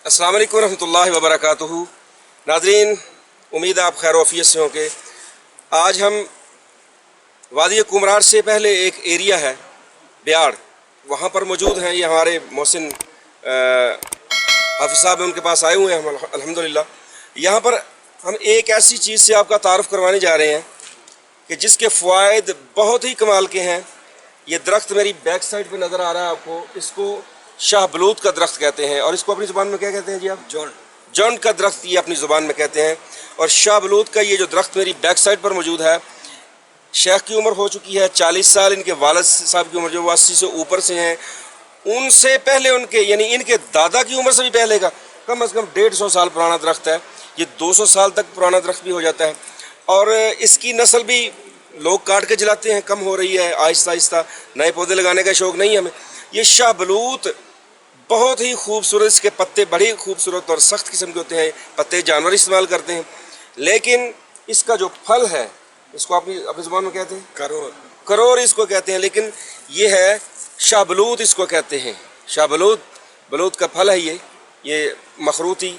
अस्सलाम वालेकुम रहमतुल्लाहि व बरकातुहू। नाज़रीन, उम्मीद है आप खैर वफ़ियत से होंगे। आज हम वादी कुमरार से पहले एक एरिया है ब्याड़, वहाँ पर मौजूद हैं। ये हमारे मोहसिन हाफिज़ साहब उनके पास आए हुए हैं हम अल्हम्दुलिल्लाह। यहाँ पर हम एक ऐसी चीज़ से आपका तारुफ़ करवाने जा रहे हैं कि जिसके फ़वाइद बहुत ही कमाल के हैं। ये दरख्त मेरी बैक साइड पे नज़र आ रहा है आपको, इसको शाह बलूत का दरख्त कहते हैं और इसको अपनी ज़ुबान में क्या कहते हैं जी आप? जॉन्ट का दरख्त ये अपनी ज़ुबान में कहते हैं। और शाह बलूत का ये जो दरख्त मेरी बैक साइड पर मौजूद है, शेख की उम्र हो चुकी है 40 साल। इनके वालिद साहब की उम्र जो 80 से ऊपर से हैं, उनसे पहले उनके यानी इनके दादा की उम्र से भी पहले का कम से कम 150 साल पुराना दरख्त है। ये 200 साल तक पुराना दरख्त भी हो जाता है और इसकी नस्ल भी लोग काट के जलाते हैं, कम हो रही है आहिस्ता आहिस्ता। नए पौधे लगाने का शौक़ नहीं है हमें। ये शाह बलूत बहुत ही खूबसूरत, इसके पत्ते बड़े खूबसूरत और सख्त किस्म के होते हैं। पत्ते जानवर इस्तेमाल करते हैं, लेकिन इसका जो फल है इसको अपनी ज़ुबान में कहते हैं करोर इसको कहते हैं, लेकिन ये है शाह बलूत इसको कहते हैं। शाह बलूत का फल है ये मखरूती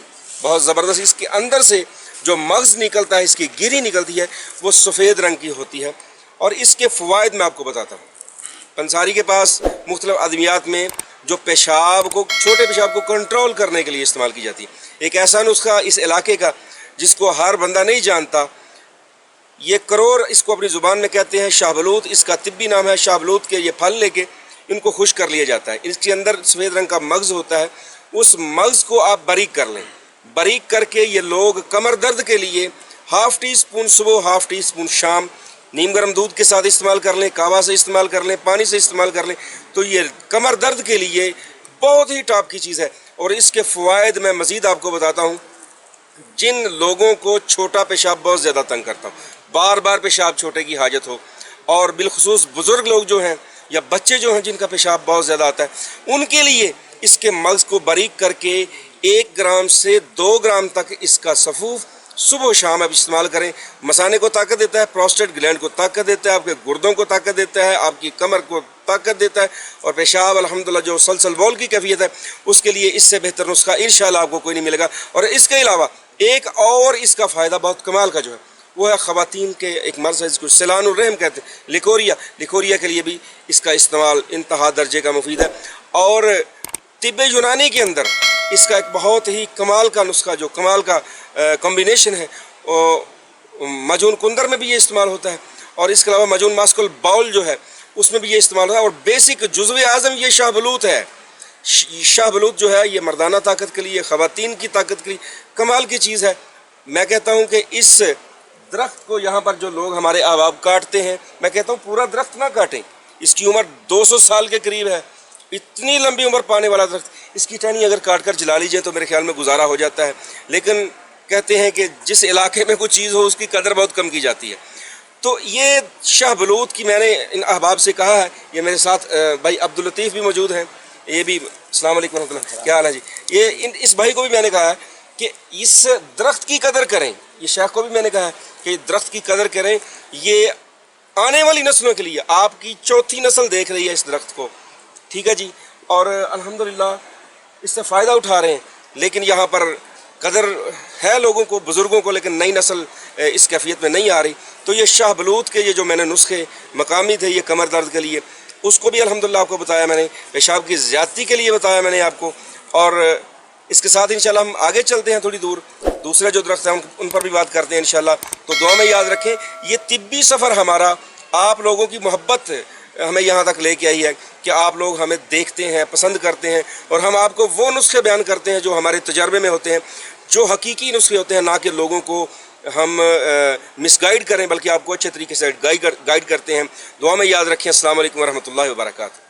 बहुत ज़बरदस्त। इसके अंदर से जो मग़ज़ निकलता है, इसकी गिरी निकलती है, वो सफ़ेद रंग की होती है। और इसके फ़वाइद मैं आपको बताता हूँ। पंसारी के पास मुख्तलिफ़ अदवियात में जो छोटे पेशाब को कंट्रोल करने के लिए इस्तेमाल की जाती है, एक ऐसा नुस्खा इस इलाके का जिसको हर बंदा नहीं जानता। ये करोर इसको अपनी ज़ुबान में कहते हैं, शाह बलूत इसका तिब्बी नाम है। शाह बलूत के ये फल लेके इनको खुश कर लिया जाता है। इसके अंदर सफ़ेद रंग का मग़ज़ होता है, उस मग़ज़ को आप बारीक कर लें। बारीक करके ये लोग कमर दर्द के लिए हाफ़ टी स्पून सुबह, हाफ़ टी स्पून शाम नीम गर्म दूध के साथ इस्तेमाल कर लें, कावा से इस्तेमाल कर लें, पानी से इस्तेमाल कर लें, तो ये कमर दर्द के लिए बहुत ही टॉप की चीज़ है। और इसके फ़वाइद मैं मज़ीद आपको बताता हूँ। जिन लोगों को छोटा पेशाब बहुत ज़्यादा तंग करता हूँ, बार बार पेशाब छोटे की हाजत हो, और बिलखुसूस बुज़ुर्ग लोग जो हैं या बच्चे जो हैं जिनका पेशाब बहुत ज़्यादा आता है, उनके लिए इसके मग़ज़ को बारीक करके 1 ग्राम से 2 ग्राम तक इसका सफ़ूफ़ सुबह शाम आप इस्तेमाल करें। मसाने को ताकत देता है, प्रोस्टेट ग्लैंड को ताकत देता है, आपके गुर्दों को ताकत देता है, आपकी कमर को ताकत देता है, और पेशाब अल्हम्दुलिल्लाह जो सलसल बॉल की कैफियत है उसके लिए इससे बेहतर नुस्खा इंशाअल्लाह आपको कोई नहीं मिलेगा। और इसके अलावा एक और इसका फ़ायदा बहुत कमाल का जो है वो है ख़वातीन के एक मर्ज़ है जिसको सिलानुर रहम कहते हैं, लिकोरिया के लिए भी इसका इस्तेमाल इंतहा दर्जे का मुफीद है। और तिब्बे यूनानी के अंदर इसका एक बहुत ही कमाल का नुस्खा, जो कमाल का कॉम्बिनेशन है, मजून कुंदर में भी ये इस्तेमाल होता है, और इसके अलावा मजून मास्कुल बाउल जो है उसमें भी ये इस्तेमाल होता है। और बेसिक जुज़्व आज़म ये शाह बलूत है। शाह बलूत जो है ये मर्दाना ताकत के लिए, ख़वातीन की ताकत के लिए कमाल की चीज़ है। मैं कहता हूँ कि इस दरख्त को यहाँ पर जो लोग हमारे अहबाब काटते हैं, मैं कहता हूँ पूरा दरख्त ना काटें। इसकी उम्र 200 साल के करीब है। इतनी लंबी उम्र पाने वाला दरख्त, इसकी टहनी अगर काट कर जला लीजिए तो मेरे ख्याल में गुजारा हो जाता है। लेकिन कहते हैं कि जिस इलाके में कोई चीज़ हो उसकी कदर बहुत कम की जाती है। तो ये शाह बलूत की मैंने इन अहबाब से कहा है। ये मेरे साथ भाई अब्दुल लतीफ़ भी मौजूद हैं, ये भी अस्सलाम वालेकुम रहमतुल्लाह, क्या हाल है जी। इस भाई को भी मैंने कहा है कि इस दरख्त की कदर करें। ये शेख को भी मैंने कहा है कि दरख्त की कदर करें। ये आने वाली नस्लों के लिए, आपकी चौथी नस्ल देख रही है इस दरख्त को, ठीक है जी, और अल्हम्दुलिल्लाह इससे फ़ायदा उठा रहे हैं। लेकिन यहाँ पर कदर है लोगों को, बुज़ुर्गों को, लेकिन नई नस्ल इस कैफियत में नहीं आ रही। तो ये शाह बलूत के ये जो मैंने नुस्खे मकामी थे, ये कमर दर्द के लिए, उसको भी अल्हम्दुलिल्लाह आपको बताया मैंने, पेशाब की ज़्यादती के लिए बताया मैंने आपको। और इसके साथ इंशाल्लाह हम आगे चलते हैं थोड़ी दूर, दूसरे जो दरख्त हैं उन पर भी बात करते हैं इंशाल्लाह। तो दुआ में याद रखें, ये तिब्बी सफ़र हमारा आप लोगों की मोहब्बत हमें यहाँ तक लेके आई है कि आप लोग हमें देखते हैं, पसंद करते हैं, और हम आपको वो नुस्खे बयान करते हैं जो हमारे तजर्बे में होते हैं, जो हकीकी नुस्खे होते हैं, ना कि लोगों को हम मिसगाइड करें, बल्कि आपको अच्छे तरीके से गाइड करते हैं। दुआ में याद रखें। अस्सलाम वालेकुम व रहमतुल्लाहि व बरकातहू।